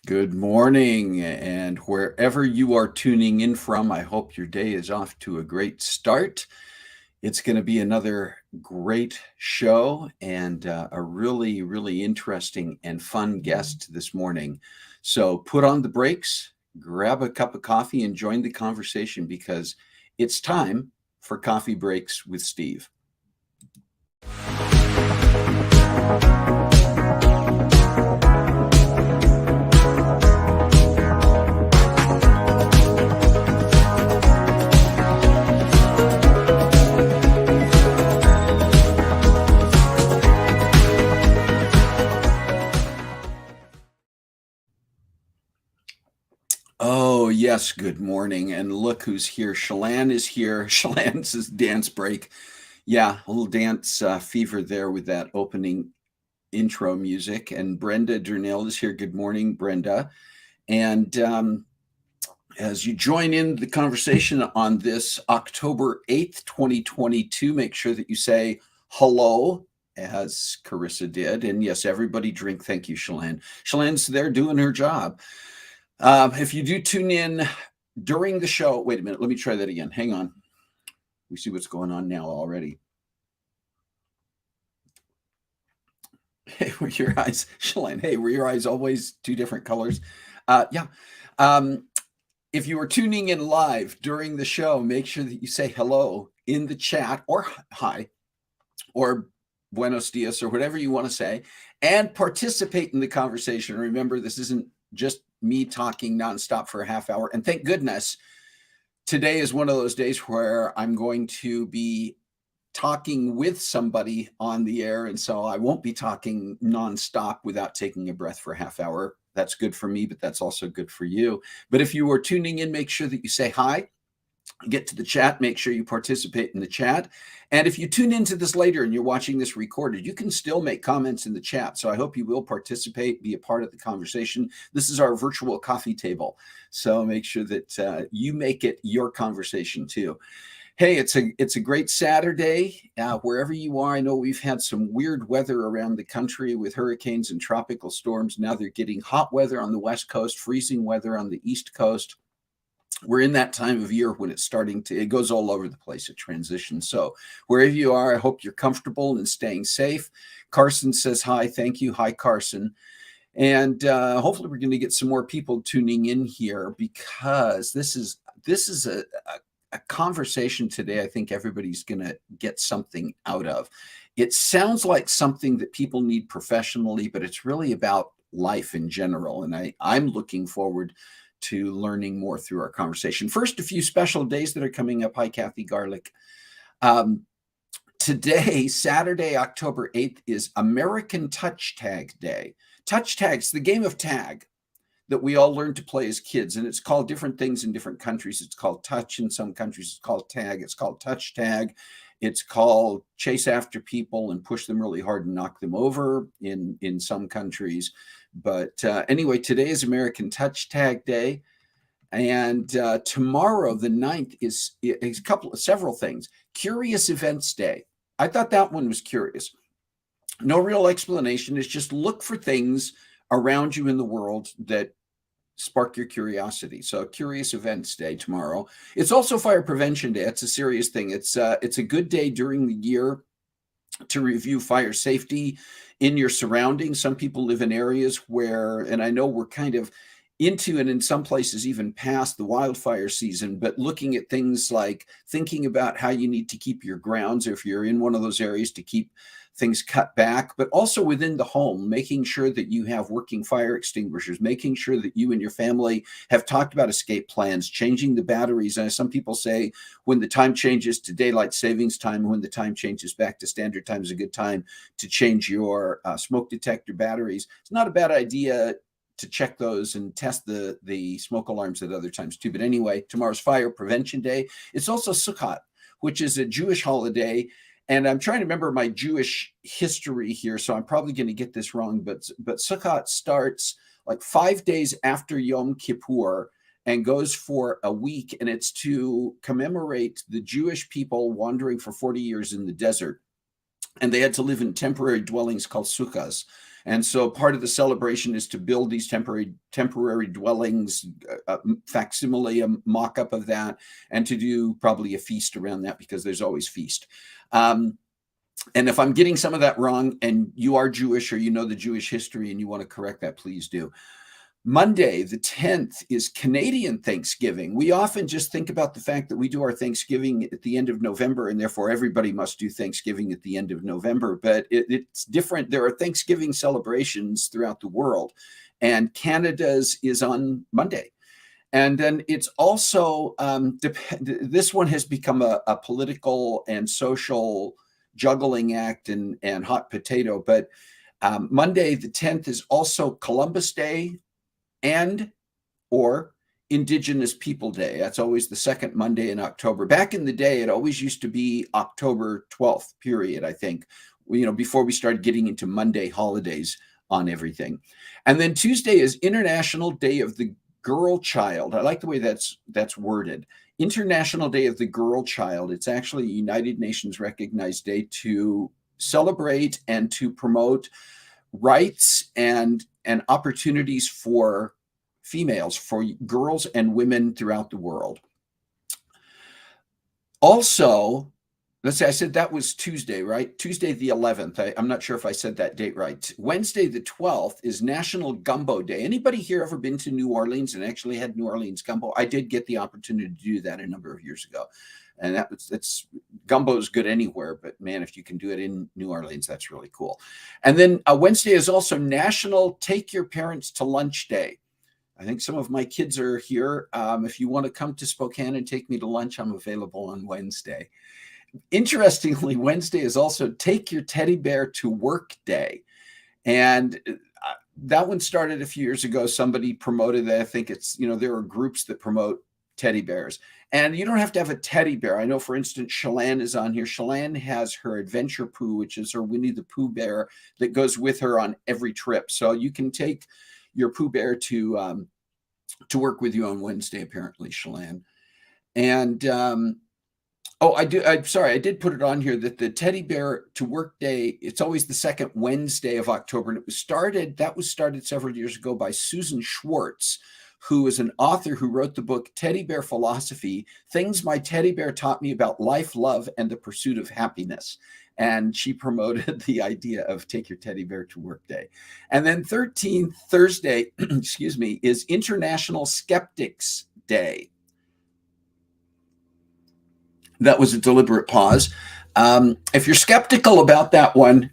Good morning, and wherever you are tuning in from, I hope your day is off to a great start. It's going to be another great show and a really, really interesting and fun guest this morning. So put on the brakes, grab a cup of coffee, and join the conversation because it's time for Coffee Breaks with Steve. Oh, yes. Good morning. And look who's here. Shalane is here. Shalane's his dance break. Yeah, a little dance fever there with that opening intro music. And Brenda Durnell is here. Good morning, Brenda. And as you join in the conversation on this October 8th, 2022, make sure that you say hello, as Carissa did. And yes, everybody drink. Thank you, Shalane. Shalane's there doing her job. If you do tune in during the show, wait a minute, let me try that again. Hang on. We see what's going on now already. Hey, were your eyes, Shalane? Hey, were your eyes always two different colors? Yeah. If you are tuning in live during the show, make sure that you say hello in the chat or hi or buenos dias or whatever you want to say and participate in the conversation. Remember, this isn't just me talking nonstop for a half hour. And thank goodness today is one of those days where I'm going to be talking with somebody on the air. And so I won't be talking nonstop without taking a breath for a half hour. That's good for me, but that's also good for you. But if you are tuning in, make sure that you say hi, get to the chat, make sure you participate in the chat. And if you tune into this later and you're watching this recorded, you can still make comments in the chat. So I hope you will participate, be a part of the conversation. This is our virtual coffee table. So make sure that you make it your conversation too. Hey, it's a great Saturday wherever you are. I know we've had some weird weather around the country with hurricanes and tropical storms. Now they're getting hot weather on the West Coast, freezing weather on the East Coast. We're in that time of year when it's starting to, it goes all over the place, it transitions. So wherever you are, I hope you're comfortable and staying safe. Carson says hi. Thank you. Hi, Carson. And hopefully we're going to get some more people tuning in here because this is a conversation today I think everybody's going to get something out of. It sounds like something that people need professionally, but it's really about life in general. And I'm looking forward to learning more through our conversation. First, a few special days that are coming up. Hi, Kathy Garlick. Today, Saturday, October 8th, is American Touch Tag Day. Touch tag's the game of tag that we all learned to play as kids, and it's called different things in different countries. It's called touch in some countries. It's called tag. It's called touch tag. It's called chase after people and push them really hard and knock them over in some countries. But anyway, today is American Touch Tag Day. And tomorrow, the 9th, is several things. Curious Events Day. I thought that one was curious. No real explanation. It's just look for things around you in the world that spark your curiosity. So Curious Events Day tomorrow. It's also Fire Prevention Day. It's a serious thing. It's a good day during the year to review fire safety in your surroundings. Some people live in areas where, and I know we're kind of into and in some places even past the wildfire season, but looking at things like thinking about how you need to keep your grounds if you're in one of those areas to keep things cut back, but also within the home, making sure that you have working fire extinguishers, making sure that you and your family have talked about escape plans, changing the batteries. And some people say when the time changes to daylight savings time, when the time changes back to standard time is a good time to change your smoke detector batteries. It's not a bad idea to check those and test the smoke alarms at other times too. But anyway, tomorrow's Fire Prevention Day. It's also Sukkot, which is a Jewish holiday. And I'm trying to remember my Jewish history here, so I'm probably going to get this wrong. But Sukkot starts like 5 days after Yom Kippur and goes for a week. And it's to commemorate the Jewish people wandering for 40 years in the desert. And they had to live in temporary dwellings called sukkahs. And so part of the celebration is to build these temporary dwellings, facsimile, a mock-up of that, and to do probably a feast around that, because there's always feast. And if I'm getting some of that wrong and you are Jewish or you know the Jewish history and you want to correct that, please do. Monday, the 10th, is Canadian Thanksgiving. We often just think about the fact that we do our Thanksgiving at the end of November, and therefore everybody must do Thanksgiving at the end of November. But it's different. There are Thanksgiving celebrations throughout the world, and Canada's is on Monday. And then it's also, this one has become a political and social juggling act and hot potato. But Monday, the 10th, is also Columbus Day and or Indigenous People Day. That's always the second Monday in October. Back in the day, it always used to be October 12th, period, I think, before we started getting into Monday holidays on everything. And then Tuesday is International Day of the Girl Child. I like the way that's worded. International Day of the Girl Child. It's actually a United Nations recognized day to celebrate and to promote rights and opportunities for females, for girls and women throughout the world. Also, let's say I said that was Tuesday, right? Tuesday the 11th. I'm not sure if I said that date right. Wednesday the 12th is National Gumbo Day. Anybody here ever been to New Orleans and actually had New Orleans gumbo? I did get the opportunity to do that a number of years ago. And that's gumbo is good anywhere, but man, if you can do it in New Orleans, that's really cool. And then Wednesday is also National Take Your Parents to Lunch Day. I think some of my kids are here. If you want to come to Spokane and take me to lunch, I'm available on Wednesday. Interestingly, Wednesday is also Take Your Teddy Bear to Work Day. And that one started a few years ago. Somebody promoted that. I think it's, there are groups that promote teddy bears. And you don't have to have a teddy bear. I know, for instance, Shalane is on here. Shalane has her Adventure Pooh, which is her Winnie the Pooh bear that goes with her on every trip. So you can take your Pooh bear to work with you on Wednesday, apparently, Shalane. And I did put it on here that the Teddy Bear to Work Day, it's always the second Wednesday of October. And that was started several years ago by Susan Schwartz, who is an author who wrote the book Teddy Bear Philosophy, Things My Teddy Bear Taught Me About Life, Love, and the Pursuit of Happiness. And she promoted the idea of Take Your Teddy Bear to Work Day. And then 13th, Thursday, is International Skeptics Day. That was a deliberate pause. If you're skeptical about that one,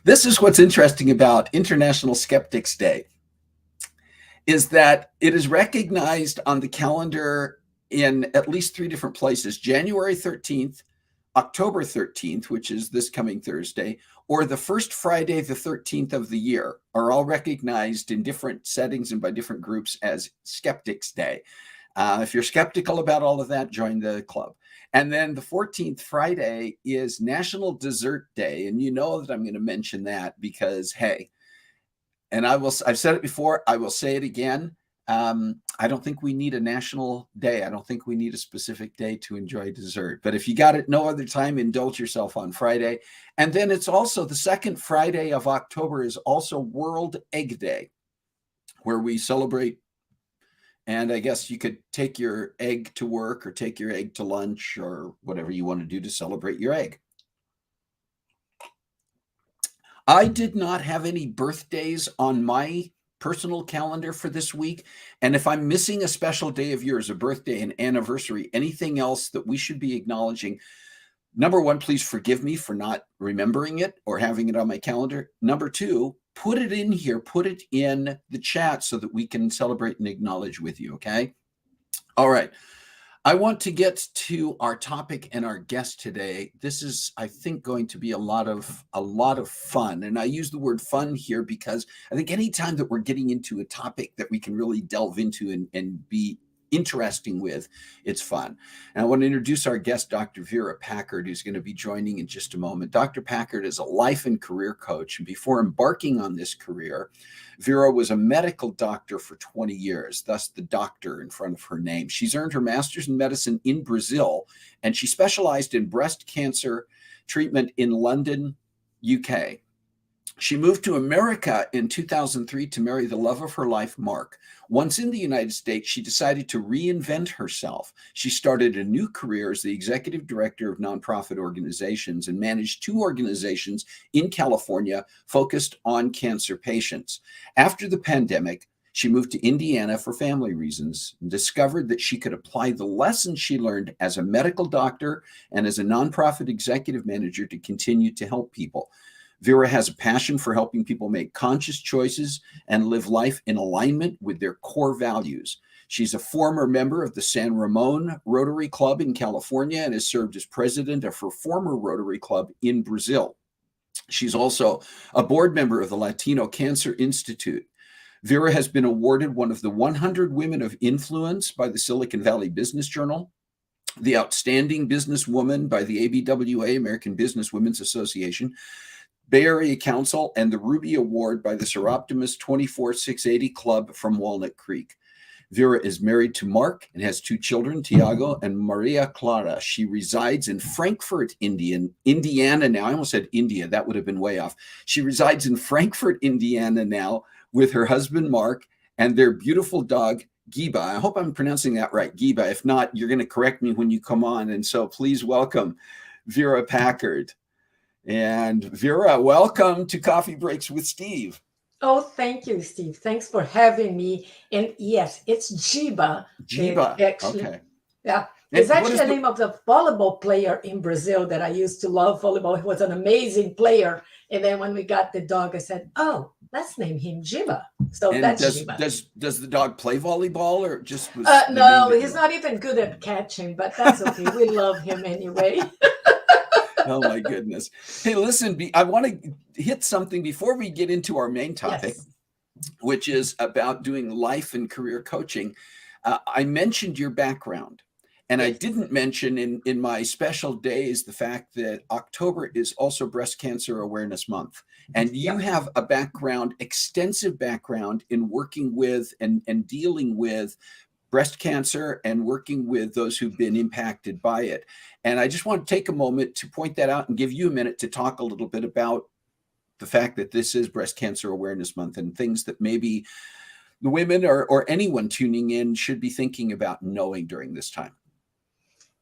this is what's interesting about International Skeptics Day, is that it is recognized on the calendar in at least 3 different places: January 13th, October 13th, which is this coming Thursday, or the first Friday, the 13th of the year, are all recognized in different settings and by different groups as Skeptics Day. If you're skeptical about all of that, join the club. And then the 14th Friday is National Dessert Day. And you know that I'm going to mention that because, hey, and I've said it before, I will say it again. I don't think we need a national day. I don't think we need a specific day to enjoy dessert. But if you got it no other time, indulge yourself on Friday. And then it's also the second Friday of October is also World Egg Day, where we celebrate. And I guess you could take your egg to work or take your egg to lunch or whatever you want to do to celebrate your egg. I did not have any birthdays on my personal calendar for this week. And if I'm missing a special day of yours, a birthday, an anniversary, anything else that we should be acknowledging, number one, please forgive me for not remembering it or having it on my calendar. Number two, put it in here, put it in the chat so that we can celebrate and acknowledge with you, okay? All right. I want to get to our topic and our guest today. This is, I think, going to be a lot of fun. And I use the word fun here because I think anytime that we're getting into a topic that we can really delve into and be interesting with, it's fun. And I want to introduce our guest, Dr. Vera Packard, who's going to be joining in just a moment. Dr. Packard is a life and career coach. And before embarking on this career, Vera was a medical doctor for 20 years, thus the doctor in front of her name. She's earned her master's in medicine in Brazil, and she specialized in breast cancer treatment in London, UK. She moved to America in 2003 to marry the love of her life, Mark. Once in the United States, she decided to reinvent herself. She started a new career as the executive director of nonprofit organizations and managed two organizations in California focused on cancer patients. After the pandemic, she moved to Indiana for family reasons and discovered that she could apply the lessons she learned as a medical doctor and as a nonprofit executive manager to continue to help people. Vera has a passion for helping people make conscious choices and live life in alignment with their core values. She's a former member of the San Ramon Rotary Club in California and has served as president of her former Rotary Club in Brazil. She's also a board member of the Latino Cancer Institute. Vera has been awarded one of the 100 Women of Influence by the Silicon Valley Business Journal, the Outstanding Businesswoman by the ABWA, American Business Women's Association, Bay Area Council, and the Ruby Award by the Seroptimus 24680 Club from Walnut Creek. Vera is married to Mark and has two children, Tiago and Maria Clara. She resides in Frankfurt, Indiana now. I almost said India. That would have been way off. She resides in Frankfurt, Indiana now with her husband, Mark, and their beautiful dog, Giba. I hope I'm pronouncing that right, Giba. If not, you're going to correct me when you come on. And so please welcome Vera Packard. And Vera, welcome to Coffee Breaks with Steve. Oh, thank you, Steve. Thanks for having me. And yes, it's Giba. Giba, actually, okay. Yeah, it's actually the name of the volleyball player in Brazil that I used to love volleyball. He was an amazing player. And then when we got the dog, I said, oh, let's name him Giba. So and that's Giba. Does the dog play volleyball or just was no, he's not even good at catching, but that's okay. We love him anyway. Oh my goodness. Hey, listen, I want to hit something before we get into our main topic, Yes. which is about doing life and career coaching. I mentioned your background, and I didn't mention in my special days the fact that October is also Breast Cancer Awareness Month. And you have a background, extensive background in working with and dealing with breast cancer and working with those who've been impacted by it. And I just want to take a moment to point that out and give you a minute to talk a little bit about the fact that this is Breast Cancer Awareness Month and things that maybe the women or anyone tuning in should be thinking about knowing during this time.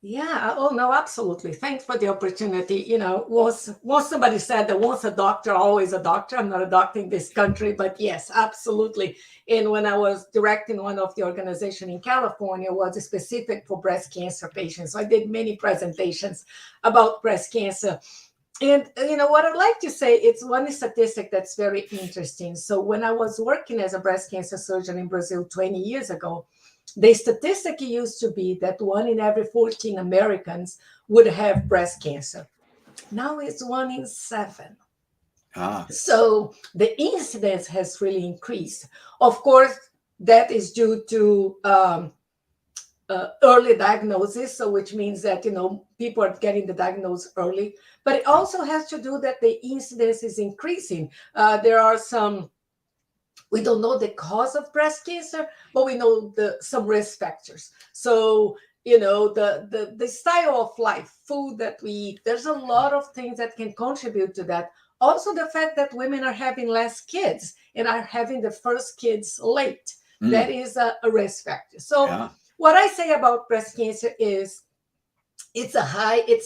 Yeah. Oh, no, absolutely. Thanks for the opportunity. Once somebody said that once a doctor, always a doctor. I'm not a doctor in this country, but yes, absolutely. And when I was directing one of the organizations in California, was specific for breast cancer patients. So I did many presentations about breast cancer. And what I'd like to say, it's one statistic that's very interesting. So when I was working as a breast cancer surgeon in Brazil 20 years ago, the statistic used to be that 1 in every 14 Americans would have breast cancer. Now it's 1 in 7. So the incidence has really increased. Of course, that is due to early diagnosis, so which means that people are getting the diagnosis early. But it also has to do that the incidence is increasing. There are some. We don't know the cause of breast cancer, but we know some risk factors. So, the style of life, food that we eat, there's a lot of things that can contribute to that. Also, the fact that women are having less kids and are having the first kids late, that is a risk factor. So what I say about breast cancer is it's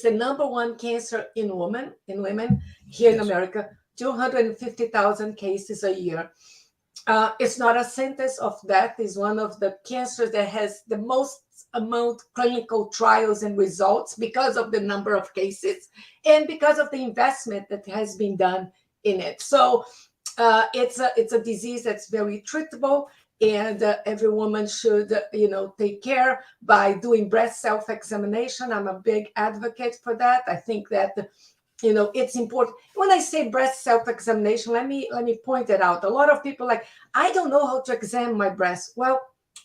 the number one cancer in women here in America, 250,000 cases a year. It's not a sentence of death. It's one of the cancers that has the most amount clinical trials and results because of the number of cases and because of the investment that has been done in it. So it's a disease that's very treatable, and every woman should, take care by doing breast self-examination. I'm a big advocate for that. I think that it's important. When I say breast self-examination, let me point it out. A lot of people I don't know how to examine my breast. Well,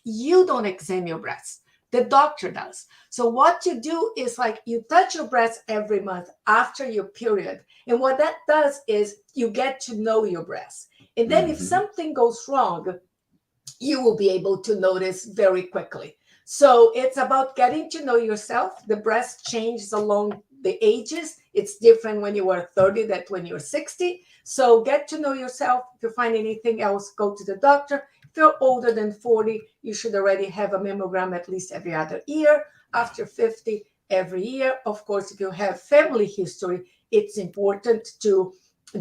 you don't examine your breast. The doctor does. So what you do is you touch your breast every month after your period. And what that does is you get to know your breast. And then if something goes wrong, you will be able to notice very quickly. So it's about getting to know yourself. The breast changes along the ages, It's different when you are 30 than when you're 60. So get to know yourself. If you find anything else, go to the doctor. If you're older than 40, you should already have a mammogram at least every other year. After 50, every year. Of course, if you have family history, it's important to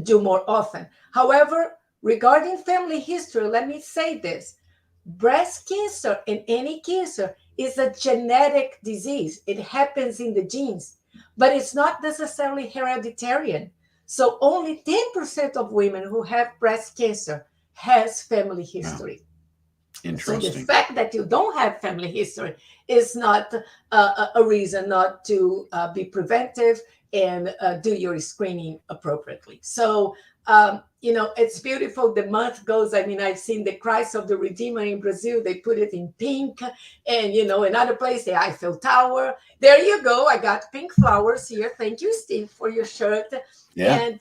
do more often. However, regarding family history, let me say this. Breast cancer and any cancer is a genetic disease. It happens in the genes, but it's not necessarily hereditary. So only 10% of women who have breast cancer has family history. So the fact that you don't have family history is not a reason not to be preventive and do your screening appropriately. So, it's beautiful. The month goes. I mean, I've seen the Christ of the Redeemer in Brazil. They put it in pink. And, another place, the Eiffel Tower. There you go. I got pink flowers here. Thank you, Steve, for your shirt. Yeah. And,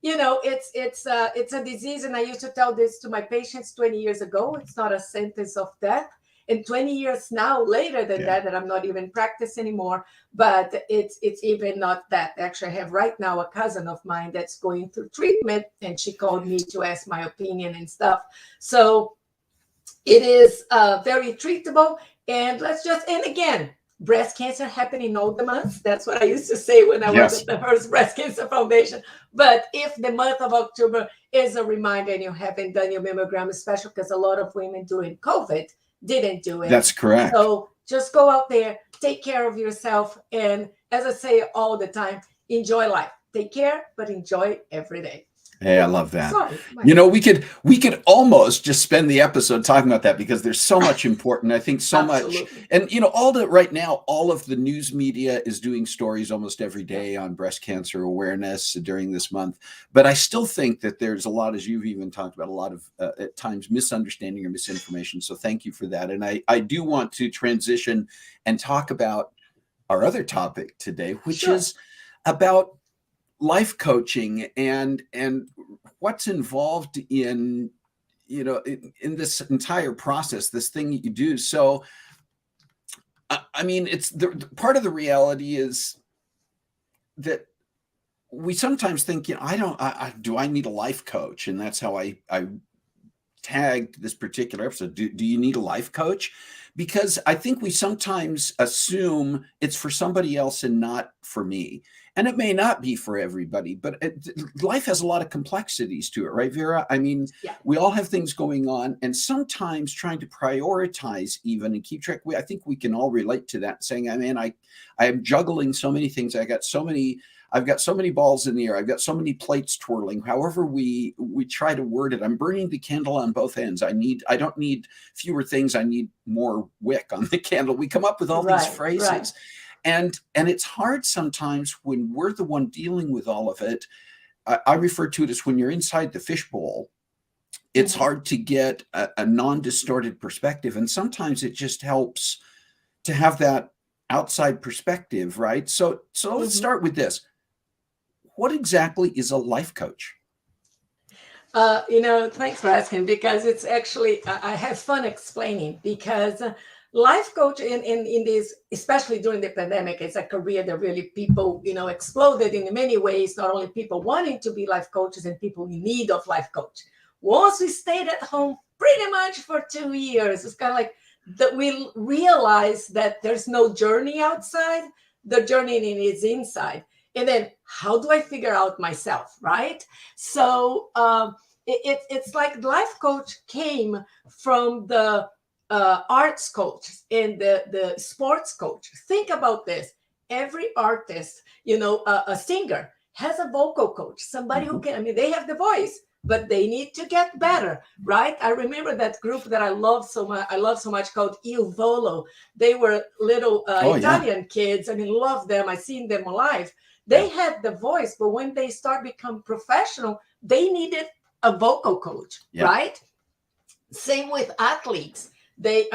it's a disease, and I used to tell this to my patients 20 years ago. It's not a sentence of death. And 20 years now later than that I'm not even practice anymore, but it's even not that. Actually, I have right now a cousin of mine that's going through treatment, and she called me to ask my opinion and stuff. So it is very treatable. And again, breast cancer happening in all the months. That's what I used to say when I was at the Hearst Breast Cancer Foundation. But if the month of October is a reminder and you haven't done your mammogram, especially because a lot of women during COVID didn't do it. That's correct. So just go out there, take care of yourself. And as I say all the time, enjoy life. Take care, but enjoy every day. Hey, I love that. Sorry, we could almost just spend the episode talking about that, because there's so much important. I think so much, and right now, all of the news media is doing stories almost every day on breast cancer awareness during this month. But I still think that there's a lot, as you've even talked about, a lot of at times misunderstanding or misinformation. So thank you for that. And I do want to transition and talk about our other topic today, which is about life coaching and what's involved in this entire process, this thing that you do. So I mean, it's the part of the reality is that we sometimes think, do I need a life coach? And that's how I tagged this particular episode. Do you need a life coach? Because I think we sometimes assume it's for somebody else and not for me. And it may not be for everybody, but life has a lot of complexities to it, right, Vera? I mean, we all have things going on, and sometimes trying to prioritize even and keep track. I think we can all relate to that, saying, I am juggling so many things. I've got so many balls in the air. I've got so many plates twirling. However we try to word it, I'm burning the candle on both ends. I don't need fewer things. I need more wick on the candle. We come up with all these phrases. Right. And it's hard sometimes when we're the one dealing with all of it. I refer to it as when you're inside the fishbowl, it's hard to get a non-distorted perspective. And sometimes it just helps to have that outside perspective, right? So let's start with this. What exactly is a life coach? Thanks for asking, because it's actually, I have fun explaining, because life coach in this, especially during the pandemic, it's a career that really people, exploded in many ways, not only people wanting to be life coaches and people in need of life coach. Once we stayed at home pretty much for 2 years, it's kind of like that we realized that there's no journey outside, the journey is inside. And then how do I figure out myself, right? So it's like life coach came from the arts coach and the sports coach. Think about this. Every artist, a singer has a vocal coach, somebody who can, they have the voice, but they need to get better, right? I remember that group that I love so much called Il Volo. They were little Italian kids. Love them. I seen them live. They had the voice, but when they start become professional, they needed a vocal coach, right? Same with athletes. They,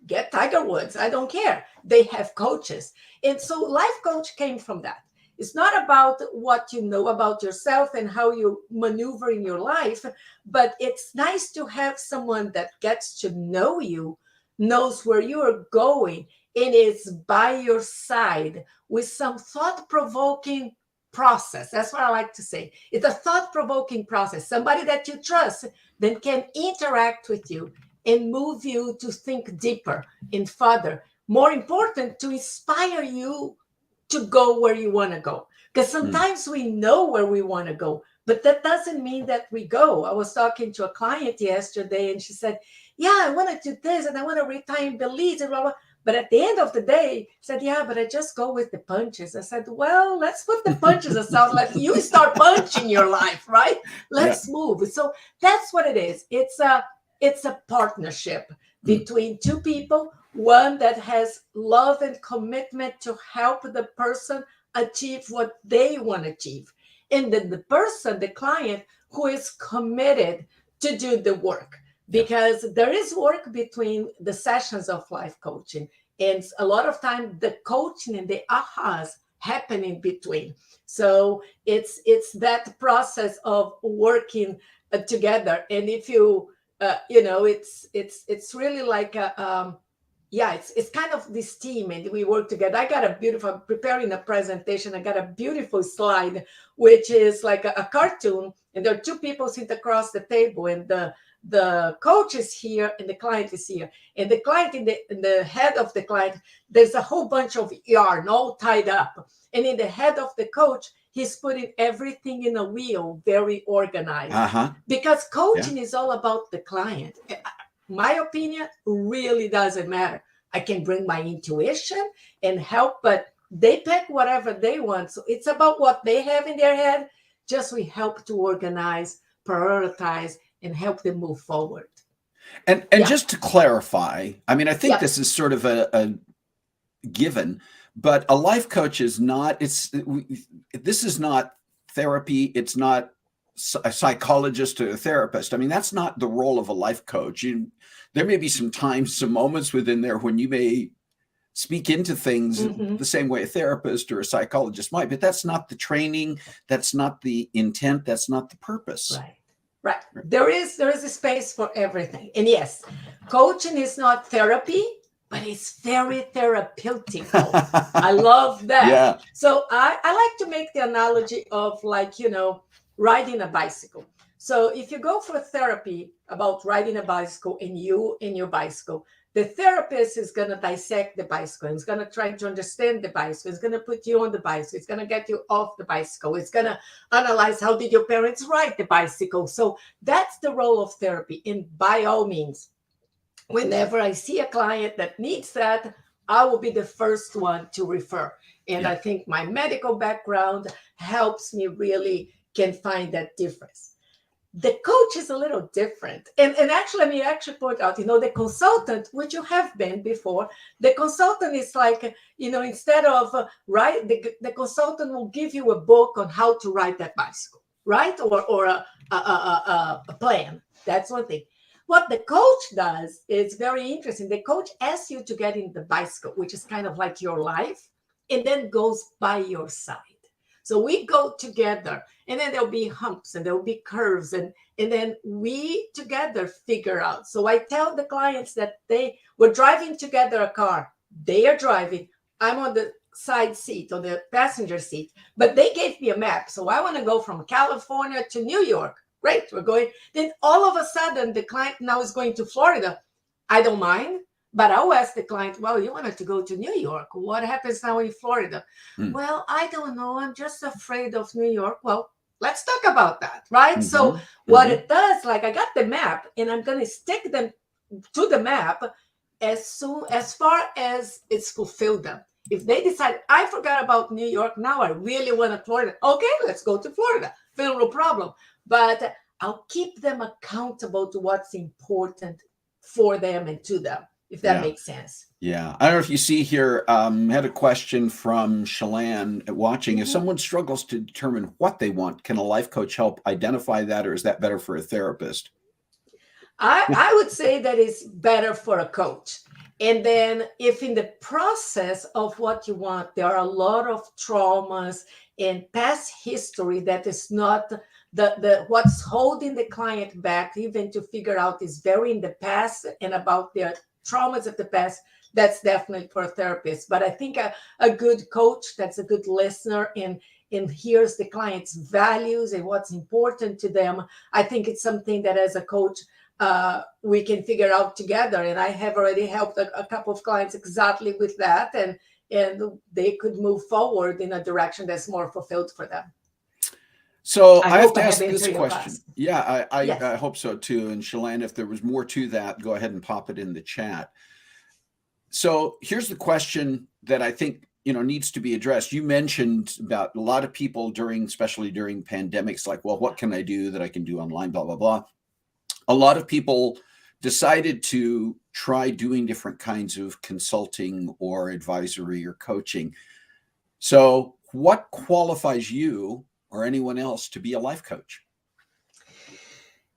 get Tiger Woods. I don't care. They have coaches. And so life coach came from that. It's not about what you know about yourself and how you maneuver in your life, but it's nice to have someone that gets to know you, knows where you are going, and is by your side with some thought-provoking process. That's what I like to say. It's a thought-provoking process. Somebody that you trust then can interact with you and move you to think deeper and further. More important, to inspire you to go where you want to go. Because sometimes we know where we want to go, but that doesn't mean that we go. I was talking to a client yesterday, and she said, yeah, I want to do this, and I want to retire in Belize, and blah, blah. But at the end of the day, said, yeah, but I just go with the punches. I said, well, let's put the punches aside. Let you start punching your life, right? Let's move. So that's what it is. It's a partnership between two people, one that has love and commitment to help the person achieve what they want to achieve. And then the person, the client, who is committed to do the work. Because there is work between the sessions of life coaching. And a lot of time the coaching and the ahas happen in between. So it's that process of working together. And if you, it's really like it's kind of this team, and we work together. I got a beautiful, preparing a presentation, I got a beautiful slide, which is like a cartoon, and there are two people sitting across the table, and the coach is here and the client is here. And the client, in the head of the client, there's a whole bunch of yarn all tied up. And in the head of the coach, he's putting everything in a wheel, very organized. Because coaching is all about the client. My opinion really doesn't matter. I can bring my intuition and help, but they pick whatever they want. So it's about what they have in their head. Just we help to organize, prioritize, and help them move forward. And just to clarify, I mean, I think this is sort of a given, but a life coach is not, this is not therapy. It's not a psychologist or a therapist. I mean, that's not the role of a life coach. There may be some times, some moments within there when you may speak into things the same way a therapist or a psychologist might, but that's not the training. That's not the intent. That's not the purpose. Right. There is a space for everything. And yes, coaching is not therapy, but it's very therapeutic. I love that. Yeah. So I like to make the analogy of riding a bicycle. So if you go for therapy about riding a bicycle and you in your bicycle, the therapist is going to dissect the bicycle. It's going to try to understand the bicycle. It's going to put you on the bicycle. It's going to get you off the bicycle. It's going to analyze how did your parents ride the bicycle. So that's the role of therapy. And by all means, whenever I see a client that needs that, I will be the first one to refer. And I think my medical background helps me really can find that difference. The coach is a little different. And actually, let me actually point out, the consultant, which you have been before, the consultant is like, instead of the consultant will give you a book on how to ride that bicycle, right? Or a plan. That's one thing. What the coach does is very interesting. The coach asks you to get in the bicycle, which is kind of like your life, and then goes by your side. So we go together, and then there'll be humps and there'll be curves, and then we together figure out. So I tell the clients that we're driving together a car. They are driving. I'm on the side seat, on the passenger seat, but they gave me a map. So I want to go from California to New York. Great, we're going. Then all of a sudden, the client now is going to Florida. I don't mind. But I'll ask the client, well, you wanted to go to New York. What happens now in Florida? Well, I don't know. I'm just afraid of New York. Well, let's talk about that, right? So what it does, I got the map, and I'm going to stick them to the map as far as it's fulfilled them. If they decide, I forgot about New York, now I really want to Florida. Okay, let's go to Florida. No problem. But I'll keep them accountable to what's important for them and to them. If that makes sense. Yeah. I don't know if you see here, had a question from Shalane watching. If someone struggles to determine what they want, can a life coach help identify that, or is that better for a therapist? I would say that it's better for a coach. And then if in the process of what you want, there are a lot of traumas and past history that is not what's holding the client back, even to figure out is very in the past and about their traumas of the past, that's definitely for a therapist. But I think a good coach that's a good listener and hears the client's values and what's important to them, I think it's something that as a coach, we can figure out together. And I have already helped a couple of clients exactly with that. And they could move forward in a direction that's more fulfilled for them. So I have hope to I ask have this answered your question. question. Yeah, Yes. I hope so too. And Shalane, if there was more to that, go ahead and pop it in the chat. So here's the question that I think, needs to be addressed. You mentioned about a lot of people especially during pandemics, like, well, what can I do that I can do online, blah, blah, blah. A lot of people decided to try doing different kinds of consulting or advisory or coaching. So what qualifies you or anyone else to be a life coach?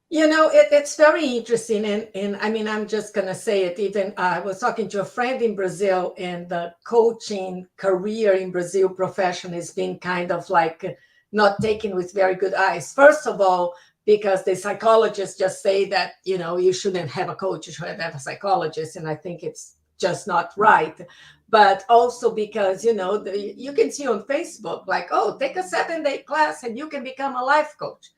It's very interesting. And I mean, I'm just going to say it. Even I was talking to a friend in Brazil, and the coaching career in Brazil profession has been kind of like not taken with very good eyes. First of all, because the psychologists just say that, you shouldn't have a coach, you should have a psychologist. And I think it's just not right. But also because, you can see on Facebook, like, oh, take a 7-day class and you can become a life coach.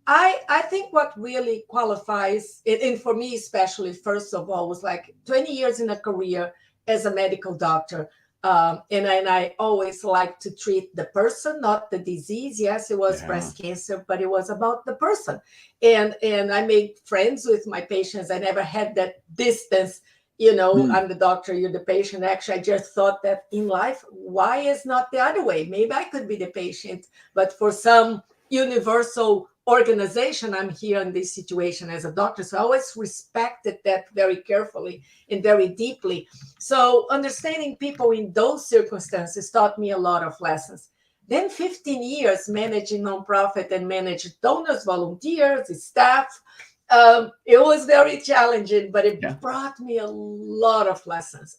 I think what really qualifies, and for me especially, first of all, was like 20 years in a career as a medical doctor. And I always like to treat the person, not the disease. Yes, it was breast cancer, but it was about the person. And I made friends with my patients. I never had that distance. I'm the doctor, you're the patient. Actually, I just thought that in life, why is not the other way? Maybe I could be the patient, but for some universal organization, I'm here in this situation as a doctor. So I always respected that very carefully and very deeply. So understanding people in those circumstances taught me a lot of lessons. Then 15 years managing nonprofit and managed donors, volunteers, staff. It was very challenging, but it brought me a lot of lessons,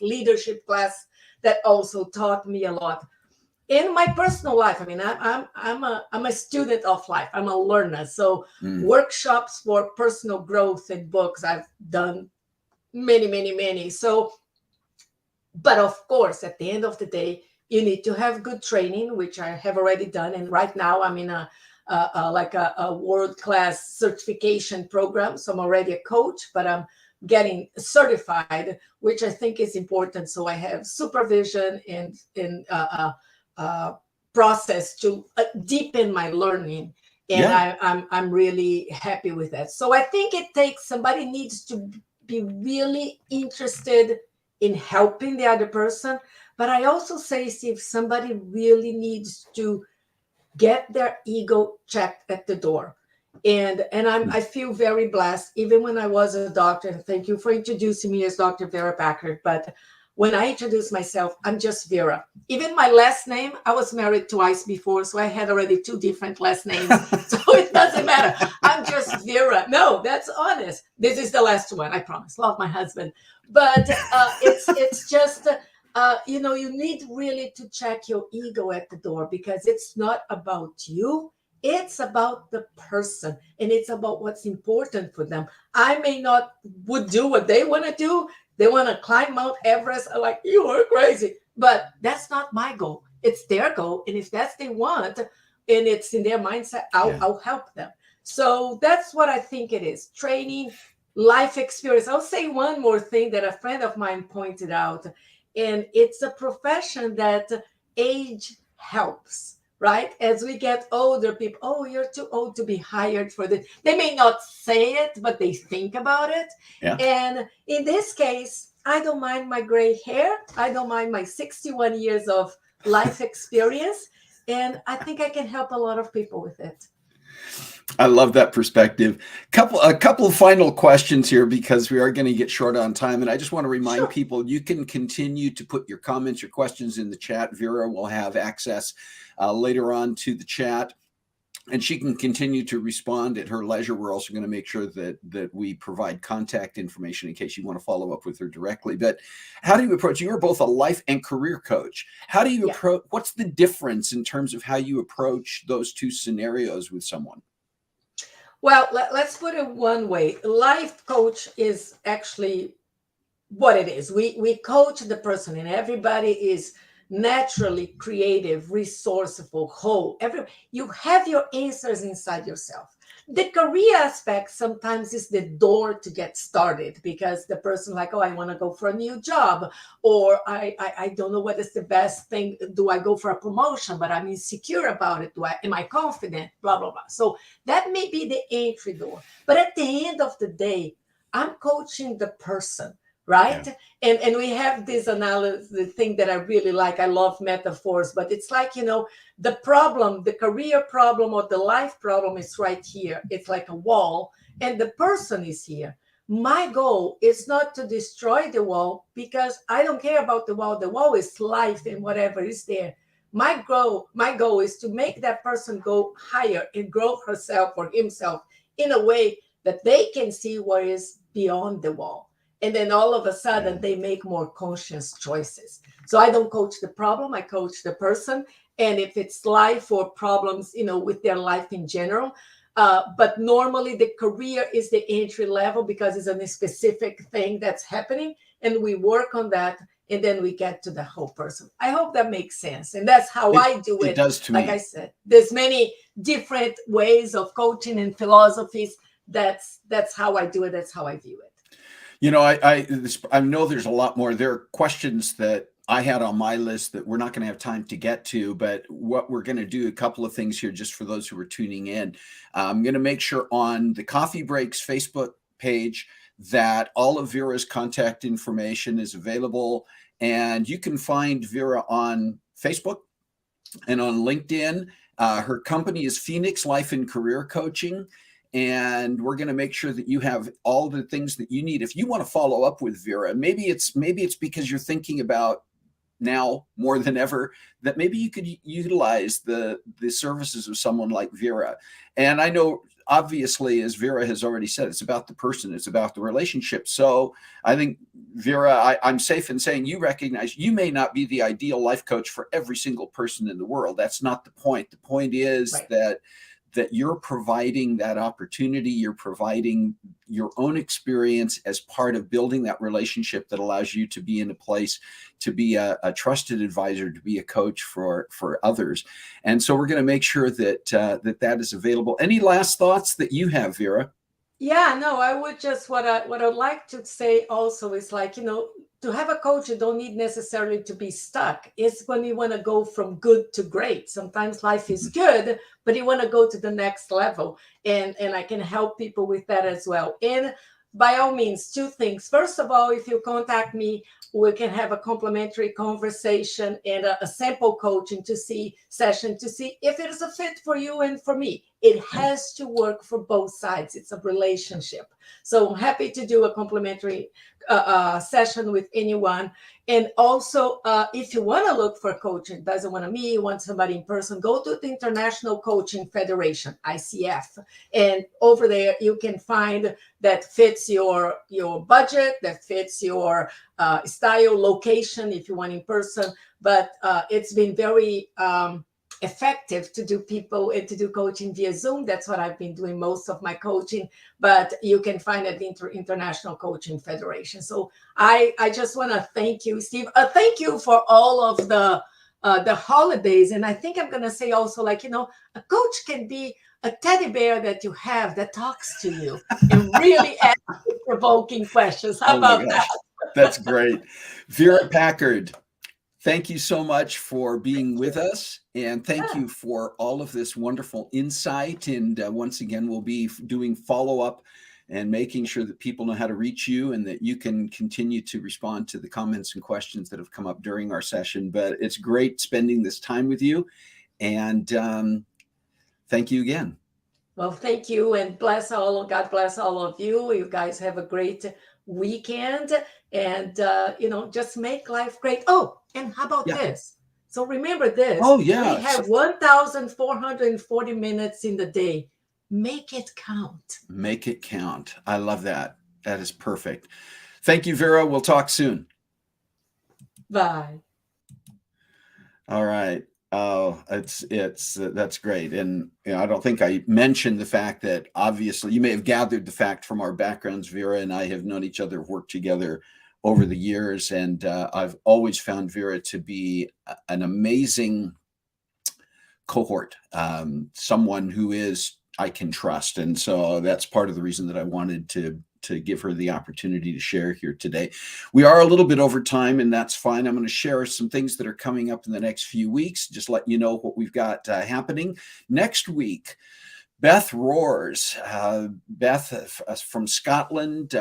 leadership class that also taught me a lot. In my personal life, I mean, I'm a student of life. I'm a learner. So workshops for personal growth and books, I've done many. So, but of course, at the end of the day, you need to have good training, which I have already done. And right now I'm in a world-class certification program. So I'm already a coach, but I'm getting certified, which I think is important. So I have supervision and process to deepen my learning, and I'm really happy with that. So I think somebody needs to be really interested in helping the other person, but I also say, if somebody really needs to get their ego checked at the door. And I feel very blessed, even when I was a doctor, and thank you for introducing me as Dr. Vera Packard, but when I introduce myself, I'm just Vera. Even my last name, I was married twice before, so I had already 2 different last names. So it doesn't matter. I'm just Vera. No, that's honest. This is the last one, I promise. Love my husband. But it's just, you need really to check your ego at the door, because it's not about you. It's about the person, and it's about what's important for them. I may not would do what they want to do. They want to climb Mount Everest. I'm like, you are crazy. But that's not my goal. It's their goal. And if that's they want, and it's in their mindset, I'll help them. So that's what I think it is. Training, life experience. I'll say one more thing that a friend of mine pointed out. And it's a profession that age helps. Right? As we get older, people, oh, you're too old to be hired for this. They may not say it, but they think about it. Yeah. And in this case, I don't mind my gray hair. I don't mind my 61 years of life experience. And I think I can help a lot of people with it. I love that perspective. A couple of final questions here, because we are going to get short on time. And I just want to remind people, you can continue to put your comments, your questions in the chat. Vera will have access later on to the chat, and she can continue to respond at her leisure. We're also going to make sure that we provide contact information in case you want to follow up with her directly. But how do you approach? You are both a life and career coach. How do you approach? What's the difference in terms of how you approach those 2 scenarios with someone? Well, let's put it one way. Life coach is actually what it is. We coach the person, and everybody is naturally creative, resourceful, whole. You have your answers inside yourself. The career aspect sometimes is the door to get started, because the person like, oh, I want to go for a new job, or I don't know what is the best thing. Do I go for a promotion, but I'm insecure about it? Am I confident? Blah blah blah. So that may be the entry door. But at the end of the day, I'm coaching the person, Yeah. right? And we have this analysis, the thing that I really like. I love metaphors, but it's like, the problem, the career problem or the life problem is right here. It's like a wall, and the person is here. My goal is not to destroy the wall, because I don't care about the wall. The wall is life and whatever is there. My goal is to make that person go higher and grow herself or himself in a way that they can see what is beyond the wall. And then all of a sudden they make more conscious choices. So I don't coach the problem, I coach the person. And if it's life or problems, with their life in general. But normally the career is the entry level, because it's a specific thing that's happening, and we work on that, and then we get to the whole person. I hope that makes sense. And that's how It, I do it it. does to Like I me. said, there's many different ways of coaching and philosophies. That's how I do it. That's how I view it. I know there's a lot more. There are questions that I had on my list that we're not going to have time to get to, but what we're going to do, a couple of things here, just for those who are tuning in. I'm going to make sure on the Coffee Breaks Facebook page that all of Vera's contact information is available, and you can find Vera on Facebook and on LinkedIn. Her company is Phoenix Life and Career Coaching. And we're going to make sure that you have all the things that you need. If you want to follow up with Vera, maybe it's because you're thinking about now more than ever that maybe you could utilize the services of someone like Vera. And I know, obviously, as Vera has already said, it's about the person, it's about the relationship. So I think, Vera, I'm safe in saying you recognize you may not be the ideal life coach for every single person in the world. That's not the point. The point is Right. that you're providing that opportunity, you're providing your own experience as part of building that relationship that allows you to be in a place to be a trusted advisor, to be a coach for others. And so we're going to make sure that that is available. Any last thoughts that you have, Vera? Yeah, no, I would just what I'd like to say also is like, to have a coach, you don't need necessarily to be stuck. It's when you want to go from good to great. Sometimes life is good, but you want to go to the next level. And I can help people with that as well. And by all means, two things. First of all, if you contact me, we can have a complimentary conversation and a sample coaching session to see if it is a fit for you and for me. It has to work for both sides. It's a relationship. So I'm happy to do a complimentary session with anyone. And also, if you want to look for coaching, doesn't want to me, you want somebody in person, go to the International Coaching Federation, ICF. And over there, you can find that fits your budget, that fits your style, location, if you want in person. But it's been very effective to do coaching via Zoom. That's what I've been doing most of my coaching, but you can find it at the International Coaching Federation. So I just want to thank you, Steve. Thank you for all of the holidays. And I think I'm going to say also, like, a coach can be a teddy bear that you have that talks to you and really asks provoking questions. How Oh my about gosh, that? that's great. Vera Packard, thank you so much for being with us. And thank Yeah. you for all of this wonderful insight. And once again, we'll be doing follow up and making sure that people know how to reach you and that you can continue to respond to the comments and questions that have come up during our session. But it's great spending this time with you. And thank you again. Well, thank you, and God bless all of you. You guys have a great weekend, and just make life great. Oh, and how about Yeah. this? So remember this: Oh, we yeah. have 1,440 minutes in the day. Make it count. Make it count. I love that. That is perfect. Thank you, Vera. We'll talk soon. Bye. All right. Oh, it's that's great. And I don't think I mentioned the fact that obviously you may have gathered the fact from our backgrounds. Vera and I have known each other, worked together over the years, and I've always found Vera to be an amazing cohort, someone who is I can trust, and so that's part of the reason that I wanted to give her the opportunity to share here today. We are a little bit over time, and that's fine. I'm going to share some things that are coming up in the next few weeks. Just let you know what we've got happening next week. Beth Roars, Beth from Scotland,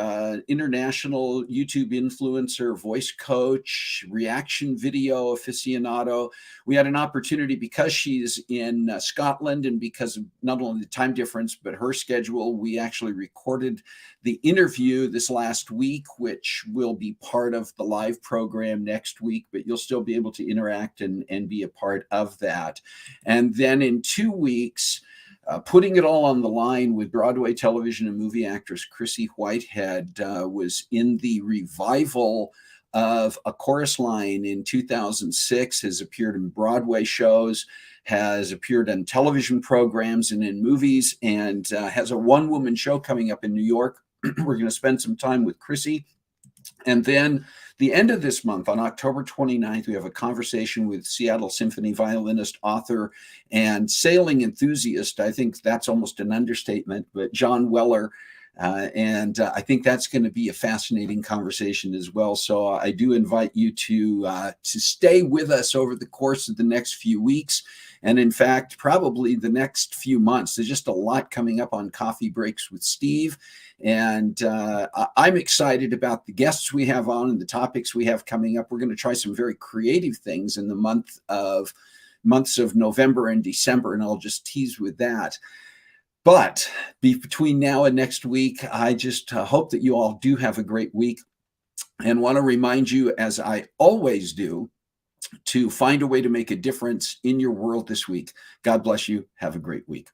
international YouTube influencer, voice coach, reaction video aficionado. We had an opportunity because she's in Scotland and because of not only the time difference, but her schedule. We actually recorded the interview this last week, which will be part of the live program next week, but you'll still be able to interact and be a part of that. And then in 2 weeks, putting it all on the line with Broadway television and movie actress Chrissy Whitehead was in the revival of A Chorus Line in 2006, has appeared in Broadway shows, has appeared on television programs and in movies, and has a one-woman show coming up in New York. We're going to spend some time with Chrissy. And then the end of this month, on October 29th, we have a conversation with Seattle Symphony violinist, author, and sailing enthusiast. I think that's almost an understatement, but John Weller. And I think that's going to be a fascinating conversation as well. So I do invite you to stay with us over the course of the next few weeks. And in fact, probably the next few months. There's just a lot coming up on Coffee Breaks with Steve. And I'm excited about the guests we have on and the topics we have coming up. We're going to try some very creative things in the months of November and December, and I'll just tease with that. But between now and next week, I just hope that you all do have a great week, and want to remind you, as I always do, to find a way to make a difference in your world this week. God bless you. Have a great week.